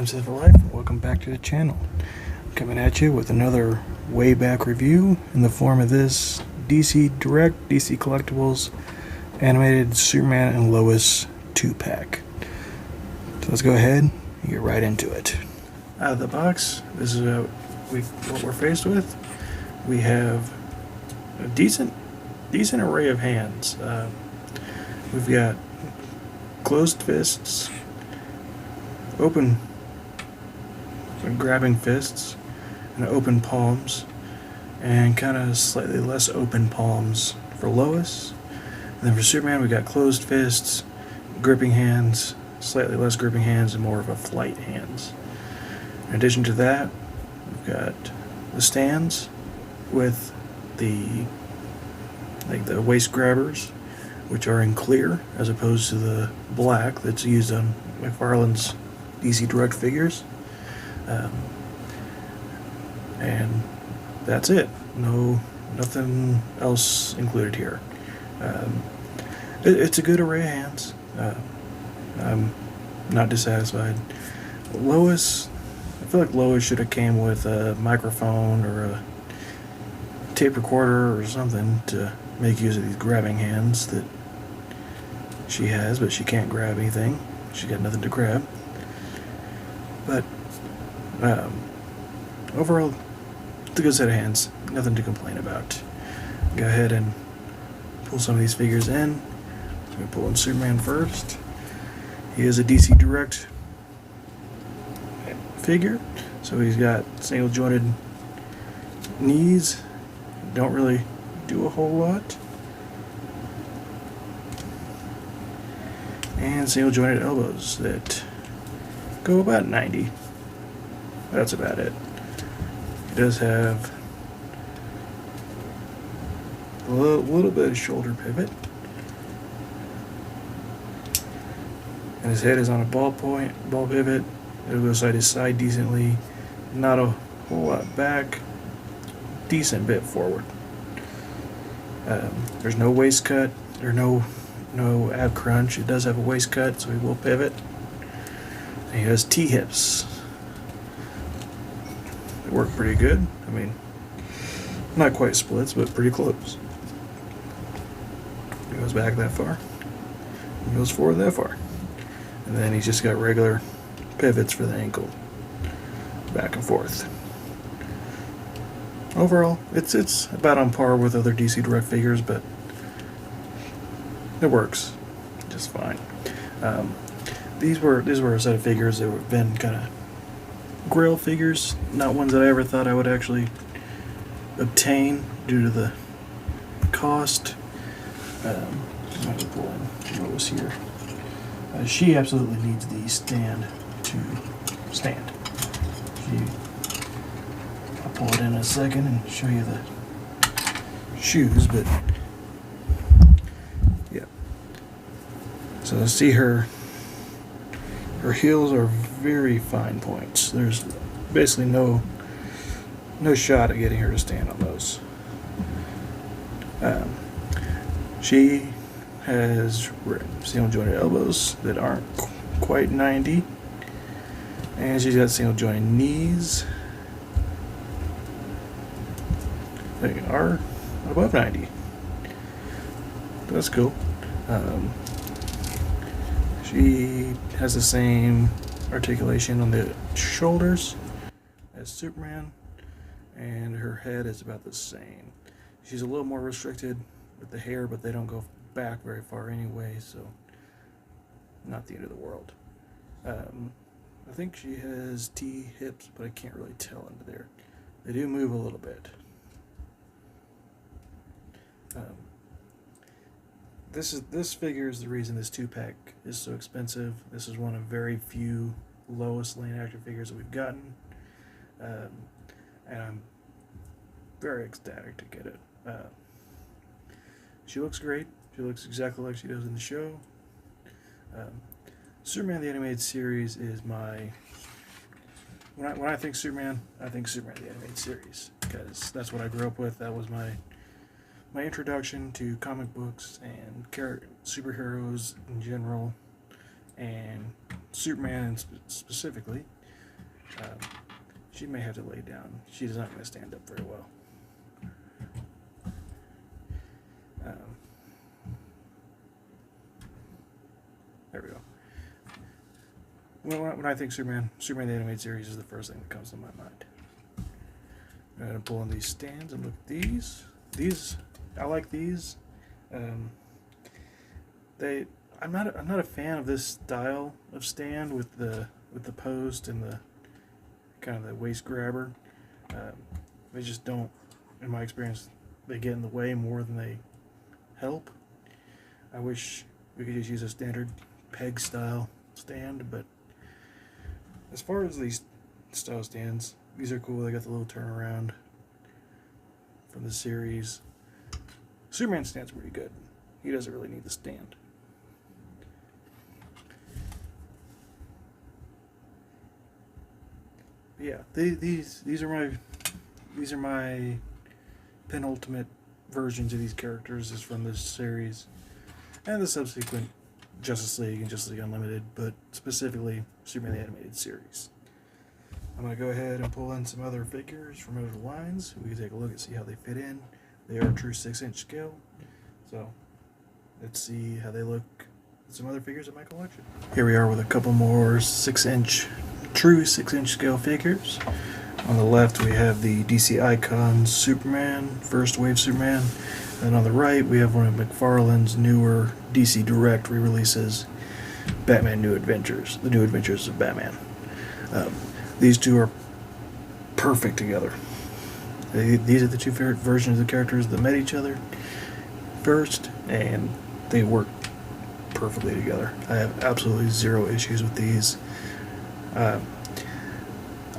I'm Sci-fi Life, and welcome back to the channel. Coming at you with another way back review in the form of this DC Collectibles animated Superman and Lois 2-pack. So let's go ahead and get right into it. Out of the box, this is what we're faced with. We have a decent array of hands. We've got closed fists, open grabbing fists, and open palms, and kind of slightly less open palms for Lois. And then for Superman, we got closed fists, gripping hands, slightly less gripping hands, and more of a flight hands. In addition to that, we've got the stands with the waist grabbers, which are in clear as opposed to the black that's used on McFarlane's DC Direct figures. And that's it. Nothing else included here. It's a good array of hands. I'm not dissatisfied. Lois, I feel like Lois should have came with a microphone or a tape recorder or something to make use of these grabbing hands that she has, but she can't grab anything. She got nothing to grab. But overall, it's a good set of hands. Nothing to complain about. Go ahead and pull some of these figures in. I'm going to pull in Superman first. He is a DC Direct figure, so he's got single jointed knees. Don't really do a whole lot. And single jointed elbows that go about 90. That's about it. He does have a little bit of shoulder pivot. And his head is on a ball pivot. It'll go side to side decently. Not a whole lot back. Decent bit forward. There's no waist cut. There's no ab crunch. It does have a waist cut, so he will pivot. And he has T-hips. They work pretty good. I mean, not quite splits, but pretty close. He goes back that far. He goes forward that far. And then he's just got regular pivots for the ankle. Back and forth. Overall, it's about on par with other DC Direct figures, but it works just fine. These were a set of figures that have been kind of grail figures, not ones that I ever thought I would actually obtain due to the cost. I'm going to pull in Lois here. She absolutely needs the stand to stand. I'll pull it in a second and show you the shoes, but yeah. So see her heels are very fine points. There's basically no shot at getting her to stand on those. She has single jointed elbows that aren't quite 90, and she's got single jointed knees. They are above 90. That's cool. She has the same articulation on the shoulders as Superman, and her head is about the same. She's a little more restricted with the hair, but they don't go back very far anyway, so not the end of the world. I think she has T-hips, but I can't really tell under there. They do move a little bit. This figure is the reason this 2-pack is so expensive. This is one of very few Lois Lane action figures that we've gotten, and I'm very ecstatic to get it. She looks great. She looks exactly like she does in the show. Superman the Animated Series is my... When I think Superman, I think Superman the Animated Series, because that's what I grew up with. That was my introduction to comic books and superheroes in general, and Superman specifically. She may have to lay down. She's not going to stand up very well. There we go. When I think Superman the Animated Series is the first thing that comes to my mind. I'm going to pull in these stands and look at these. I like these. I'm not a fan of this style of stand with the post and the kind of the waist grabber. They just don't, in my experience, they get in the way more than they help. I wish we could just use a standard peg style stand, but as far as these style stands, these are cool. They got the little turnaround from the series. Superman stand's pretty good. He doesn't really need the stand. But yeah, these are my penultimate versions of these characters is from this series and the subsequent Justice League and Justice League Unlimited, but specifically Superman the Animated Series. I'm going to go ahead and pull in some other figures from other lines. We can take a look and see how they fit in. They are true 6-inch scale, so let's see how they look with some other figures in my collection. Here we are with a couple more true 6-inch scale figures. On the left we have the DC Icon Superman, First Wave Superman, and on the right we have one of McFarlane's newer DC Direct re-releases, Batman New Adventures, The New Adventures of Batman. These two are perfect together. These are the two favorite versions of the characters that met each other first, and they work perfectly together. I have absolutely zero issues with these.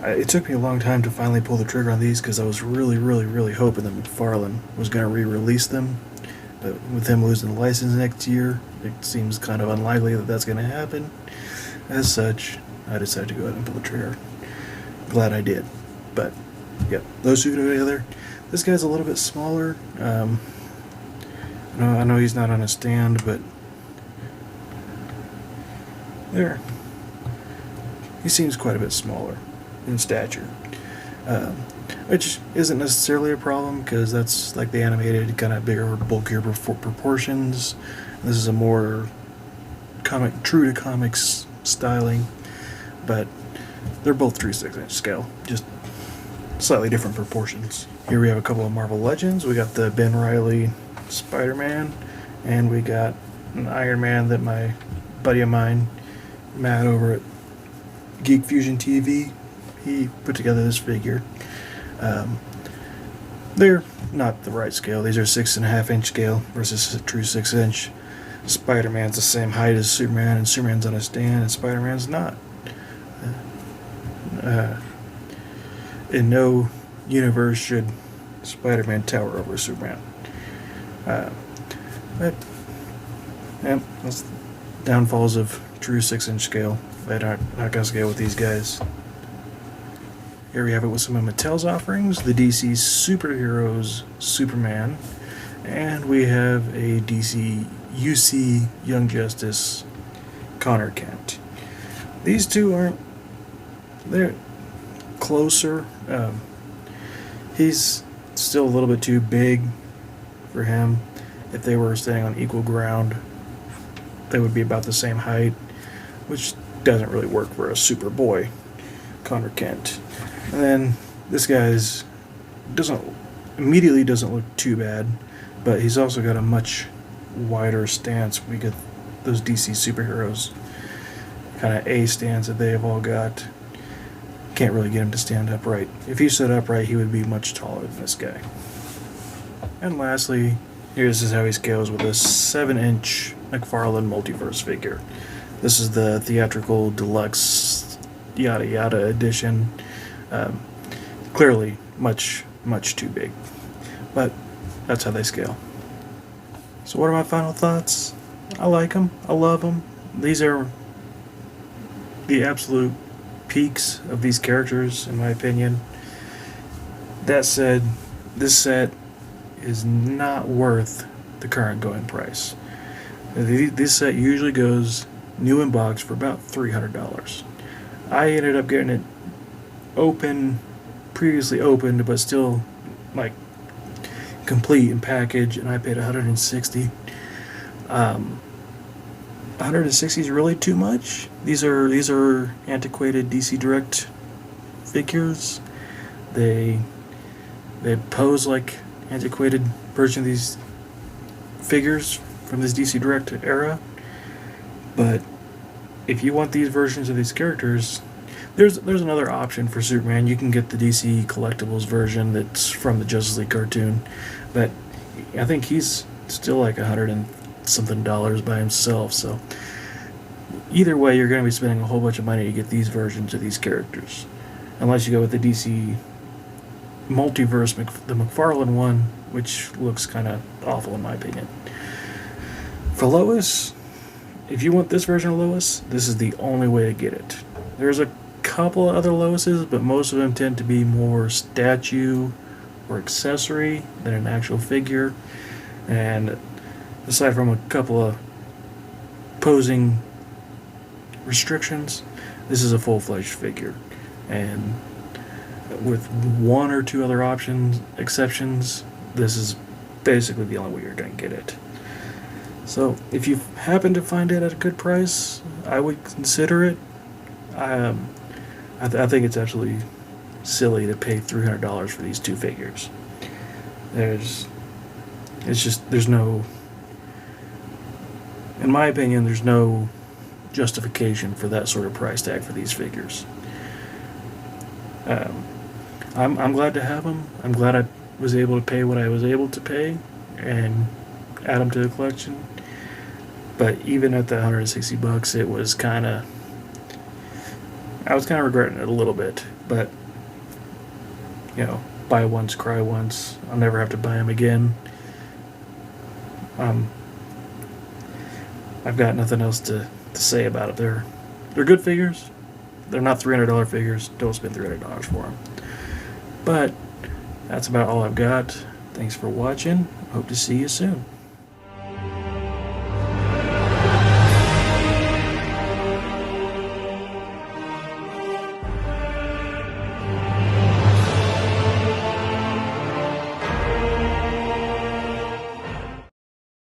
It took me a long time to finally pull the trigger on these because I was really hoping that McFarlane was going to re-release them. But with him losing the license next year, it seems kind of unlikely that that's going to happen. As such, I decided to go ahead and pull the trigger. Glad I did. But, yeah, those two together. This guy's a little bit smaller. I know he's not on a stand, but there. He seems quite a bit smaller in stature, which isn't necessarily a problem because that's like the animated, kind of bigger, bulkier proportions. This is a more true to comics styling, but they're both true 6-inch scale, just slightly different proportions. Here we have a couple of Marvel Legends. We got the Ben Reilly Spider-Man, and we got an Iron Man that my buddy of mine, Matt over at Geek Fusion TV, he put together this figure. They're not the right scale. These are 6.5-inch scale versus a true 6-inch. Spider-Man's the same height as Superman, and Superman's on a stand, and Spider-Man's not. In no universe should Spider-Man tower over Superman. But yeah, that's the downfalls of true 6-inch scale. They aren't not gonna scale with these guys. Here we have it with some of Mattel's offerings, the DC Superheroes Superman, and we have a DC UC Young Justice Connor Kent. These two they're closer. He's still a little bit too big for him. If they were standing on equal ground, they would be about the same height, which doesn't really work for a Superboy, Connor Kent. And then this guy's doesn't look too bad, but he's also got a much wider stance. We get those DC superheroes kind of A stance that they have all got. Can't really get him to stand upright. If he stood upright, he would be much taller than this guy. And lastly, this is how he scales with a 7-inch McFarlane Multiverse figure. This is the theatrical deluxe yada yada edition. Clearly much too big, but that's how they scale. So what are my final thoughts? I like them. I love them. These are the absolute peaks of these characters, in my opinion. That said, this set is not worth the current going price. This set usually goes new in box for about $300. I ended up getting it previously opened, but still like complete and packaged, and I paid 160. 160 is really too much. These are antiquated DC Direct figures. They pose like antiquated version of these figures from this DC Direct era. But if you want these versions of these characters, there's another option for Superman. You can get the DC Collectibles version that's from the Justice League cartoon, but I think he's still like $100 and something by himself. So either way, you're going to be spending a whole bunch of money to get these versions of these characters, unless you go with the DC Multiverse, the McFarlane one, which looks kind of awful in my opinion. For Lois, if you want this version of Lois, this is the only way to get it. There's a couple of other Loises, but most of them tend to be more statue or accessory than an actual figure. And aside from a couple of posing restrictions, this is a full-fledged figure. And with one or two other exceptions, this is basically the only way you're going to get it. So if you happen to find it at a good price, I would consider it. I think it's absolutely silly to pay $300 for these two figures. There's no, in my opinion, there's no justification for that sort of price tag for these figures. I'm glad to have them. I'm glad I was able to pay what I was able to pay and add them to the collection. But even at the $160, it was I was kind of regretting it a little bit. But buy once, cry once. I'll never have to buy them again. I've got nothing else to say about it. They're good figures. They're not $300 figures. Don't spend $300 for them. But that's about all I've got. Thanks for watching. Hope to see you soon.